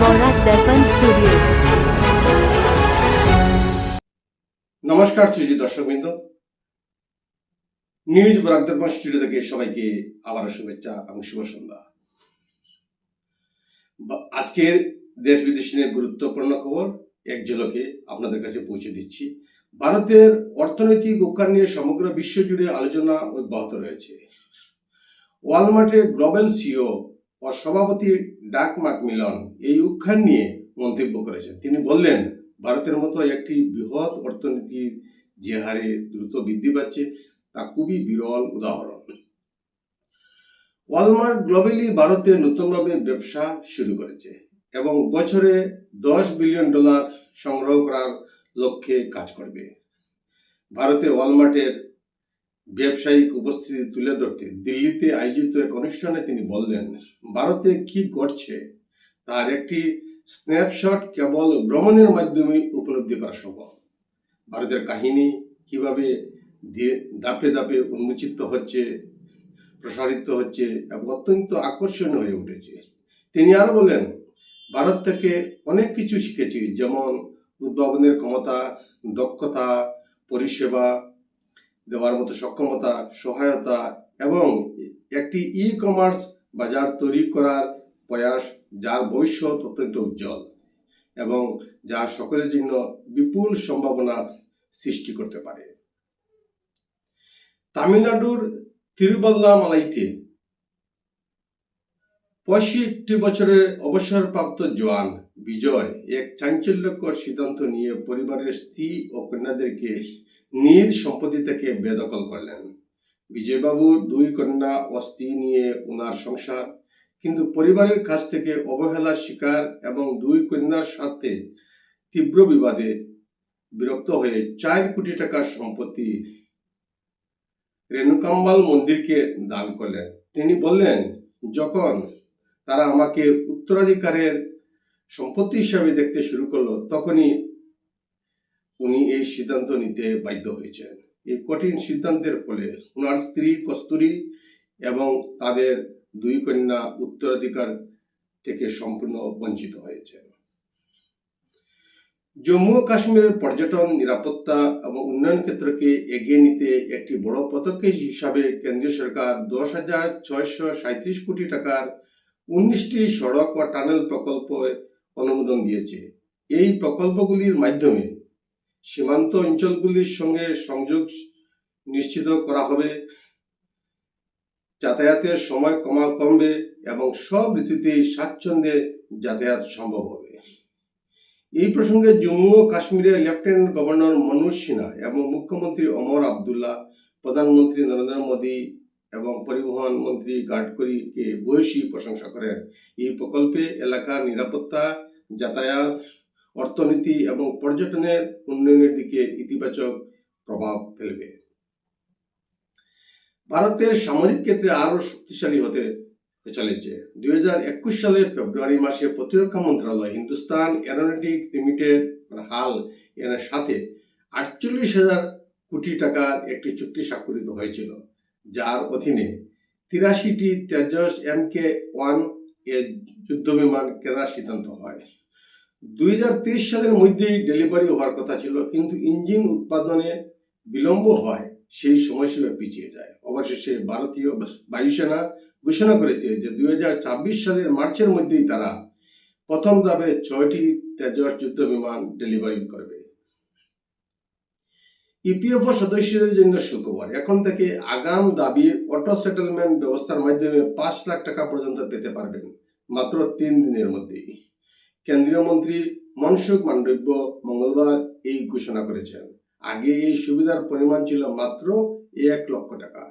বরাক দর্পণ studio. নমস্কার শ্রীজি দর্শকবৃন্দ, news Barak দর্পণ studio থেকে সবাইকে আবারও শুভেচ্ছা এবং শুভ সন্ধ্যা। আজকের দেশ বিদেশের গুরুত্বপূর্ণ খবর এক ঝলকে আপনাদের কাছে পৌঁছে দিচ্ছি। ভারতের অর্থনৈতিক উত্থান নিয়ে সমগ্র বিশ্ব জুড়ে আলোচনা অব্যাহত রয়েছে। ওয়ালমার্টের গ্লোবাল সিইও ও সভাপতি ডাক ম্যাকমিলান এই উত্থান নিয়ে মন্তব্য করেছেন। তিনি বললেন, ভারতের মতো একটি বৃহৎ অর্থনীতির যে হারে দ্রুত বৃদ্ধি পাচ্ছে তা খুবই বিরল উদাহরণ। ওয়ালমার্ট গ্লোবালি ভারতে নতুনভাবে ব্যবসা শুরু করেছে এবং বছরে $10 বিলিয়ন সংগ্রহ করার লক্ষ্যে কাজ করবে। ভারতে ওয়ালমার্টের ব্যবসায়িক উপস্থিতি তুলে ধরতে দিল্লিতে আয়োজিত এক অনুষ্ঠানে তিনি বললেন, ভারতে কি ঘটছে তার একটি স্ন্যাপশট কেবল ভ্রমণের মাধ্যমে উপলব্ধি করা সম্ভব। ভারতের কাহিনী কিভাবে ধাপে ধাপে উন্মোচিত হচ্ছে, প্রসারিত হচ্ছে এবং অত্যন্ত আকর্ষণীয় হয়ে উঠেছে। তিনি আরো বলেন, ভারত থেকে অনেক কিছু শিখেছি, যেমন উদ্ভাবনের ক্ষমতা, দক্ষতা, পরিষেবা দেওয়ার মতো সক্ষমতা, সহায়তা এবং একটি ই কমার্স বাজার তৈরি করার প্রয়াস, যার ভবিষ্যৎ অত্যন্ত উজ্জ্বল এবং যা সকলের জন্য বিপুল সম্ভাবনা সৃষ্টি করতে পারে। তামিলনাড়ুর তিরুভাল্লামালাইতে 65 বছরের অবসরপ্রাপ্ত জওয়ান বিজয় এক চাঞ্চল্যকর সিদ্ধান্ত নিয়ে পরিবারের স্ত্রী ও কন্যাদেরকে নিজ সম্পত্তি থেকে বেদখল করলেন। বিজয়বাবুর 2 কন্যা ও স্ত্রী নিয়ে ওনার সংসার, কিন্তু পরিবারের কাছ থেকে অবহেলার শিকার এবং 2 কন্যার সাথে তীব্র বিবাদে বিরক্ত হয়ে 4 কোটি টাকার সম্পত্তি রেণুকাম্বাল মন্দিরকে দান করলেন। তিনি বললেন, যখন তারা আমাকে উত্তরাধিকারের সম্পত্তি হিসাবে দেখতে শুরু করলো, তখনই উনি এই সিদ্ধান্ত নিতে বাধ্য হয়েছেন। এই কঠিন সিদ্ধান্তের ফলে ওনার স্ত্রী কস্তুরী এবং তাদের 2 কন্যা উত্তরাধিকার থেকে সম্পূর্ণ বঞ্চিত হয়েছেন। জম্মু ও কাশ্মীরের পর্যটন, নিরাপত্তা এবং উন্নয়ন ক্ষেত্রকে এগিয়ে নিতে একটি বড় পদক্ষেপ হিসাবে কেন্দ্রীয় সরকার 10,637 কোটি টাকার 19টি সড়ক ও টানেল প্রকল্পে অনুমোদন দিয়েছে। এই প্রকল্পগুলির মাধ্যমে সীমান্ত অঞ্চলগুলির সঙ্গে সংযোগ নিশ্চিত করা হবে, যাতায়াতের সময় কমবে এবং সব ঋতুতেই স্বাচ্ছন্দ্যে যাতায়াত সম্ভব হবে। এই প্রসঙ্গে জম্মু ও কাশ্মীরের লেফটেন্যান্ট গভর্নর মনোজ সিনহা এবং মুখ্যমন্ত্রী ওমর আবদুল্লাহ, প্রধানমন্ত্রী নরেন্দ্র মোদী এবং পরিবহন মন্ত্রী গাডকারিকে ভূয়সী প্রশংসা করেন। এই প্রকল্পে এলাকার নিরাপত্তা, যাতায়াত, অর্থনীতি এবং পর্যটনের উন্নয়নের দিকে ইতিবাচক প্রভাব ফেলবে। ভারতের সামরিক ক্ষেত্রে আরো শক্তিশালী হতে চলেছে। 2021 সালের ফেব্রুয়ারি মাসে প্রতিরক্ষা মন্ত্রণালয় হিন্দুস্তান এরোনটিক্স লিমিটেড হাল এর সাথে 48,000 কোটি টাকার একটি চুক্তি স্বাক্ষরিত হয়েছিল, যার অধীনে 83টি তেজস MK-1 এর যুদ্ধ বিমান কেনার সিদ্ধান্ত হয়। 2023 সালের মধ্যেই ডেলিভারি হওয়ার কথা ছিল, কিন্তু ইঞ্জিন উৎপাদনে বিলম্ব হয় সেই সময়সীমা পিছিয়ে যায়। অবশেষে ভারতীয় বায়ুসেনা ঘোষণা করেছে যে 2024 সালের মার্চের মধ্যেই তারা প্রথম ধাপে 6টি তেজস যুদ্ধ বিমান ডেলিভারি করবে। ইপিএফও সদস্যদের জন্য সুখবর। এখন থেকে আগাম দাবির অটো সেটেলমেন্ট ব্যবস্থার মাধ্যমে 5 লাখ টাকা পর্যন্ত পেতে পারবেন মাত্র 3 দিনের মধ্যেই। কেন্দ্রীয় মন্ত্রী মনসুখ মান্ডব্য মঙ্গলবার এই ঘোষণা করেছেন। আগে এই সুবিধার পরিমাণ ছিল মাত্র 1 লক্ষ টাকা।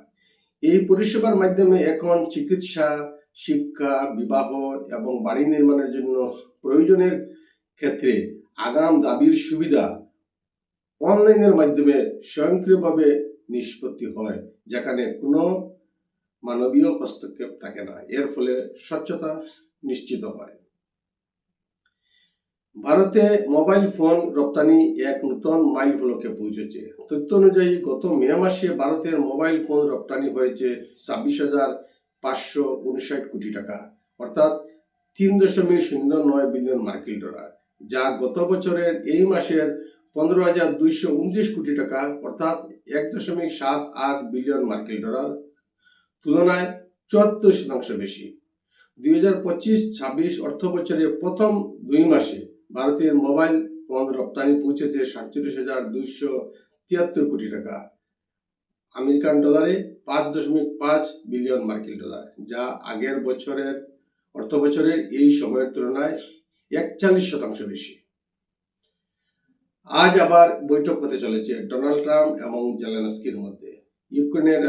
এই পরিষেবার মাধ্যমে এখন চিকিৎসা, শিক্ষা, বিবাহ এবং বাড়ি নির্মাণের জন্য প্রয়োজনের ক্ষেত্রে আগাম দাবির সুবিধা অনলাইনের মাধ্যমে স্বয়ংক্রিয়ভাবে নিষ্পত্তি হয়, যেখানে কোনো মানবীয় হস্তক্ষেপ থাকে না। এর ফলে স্বচ্ছতা নিশ্চিত হয়। ভারতে মোবাইল ফোন রপ্তানি এক নতুন মাইল ফলকে পৌঁছেছে। তথ্য অনুযায়ী গত মে মাসে ভারতের মোবাইল ফোন রপ্তানি হয়েছে 26,559 কোটি টাকা, অর্থাৎ 3.09 বিলিয়ন মার্কিন ডলার, যা গত বছরের এই মাসের 15,229 কোটি টাকা অর্থাৎ 1.78 বিলিয়ন মার্কিন ডলার তুলনায় 74% বেশি। 2025-26 অর্থ বছরের প্রথম 2 মাসে ভারতের মোবাইল ফোন রপ্তানি পৌঁছেছে 47,273 কোটি টাকা, আমেরিকান ডলারে 5.5 বিলিয়ন মার্কিন ডলার, যা আগের বছরের অর্থ বছরের এই সময়ের তুলনায় 41% বেশি। আজ আবার বৈঠক হতে চলেছে ডোনাল্ড ট্রাম্প এবং জেলেনস্কির মধ্যে। ইউক্রেনের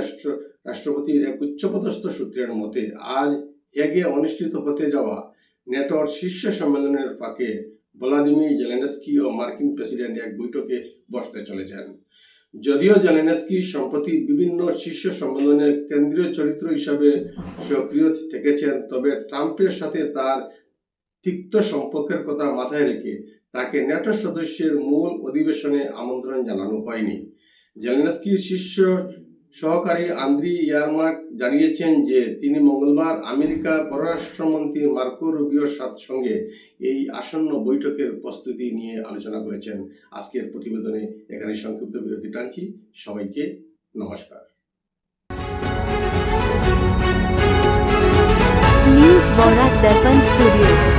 রাষ্ট্রপতির এক উচ্চপদস্থ সূত্রের মতে আজ হেগে অনুষ্ঠিত হতে যাওয়া নেটোর শীর্ষ সম্মেলনের ফাঁকে ভ্লাদিমির জেলেনস্কি ও মার্কিন প্রেসিডেন্ট এক বৈঠকে বসতে চলেছেন। যদিও জেলেনস্কি সম্প্রতি বিভিন্ন শীর্ষ সম্মেলনে কেন্দ্রীয় চরিত্র হিসাবে সক্রিয় থেকেছেন, তবে ট্রাম্পের সাথে তার তিক্ত সম্পর্কের কথা মাথায় রেখে তাকে নেটো সদস্যের মূল অধিবেশনে আমন্ত্রণ জানানো হয়নি। জেলেনস্কির শীর্ষ সহকারী আন্দ্রি ইয়ারমার্ক জানিয়েছেন যে তিনি মঙ্গলবার আমেরিকার পররাষ্ট্রমন্ত্রী মার্কো রুবিওর সঙ্গে এই আসন্ন বৈঠকের প্রস্তুতি নিয়ে আলোচনা করেছেন। আজকের প্রতিবেদনে এখানে সংক্ষিপ্ত বিরতি টানছি। সবাইকে নমস্কার। न्यूज़ बौरा दर्पण स्टूडियो।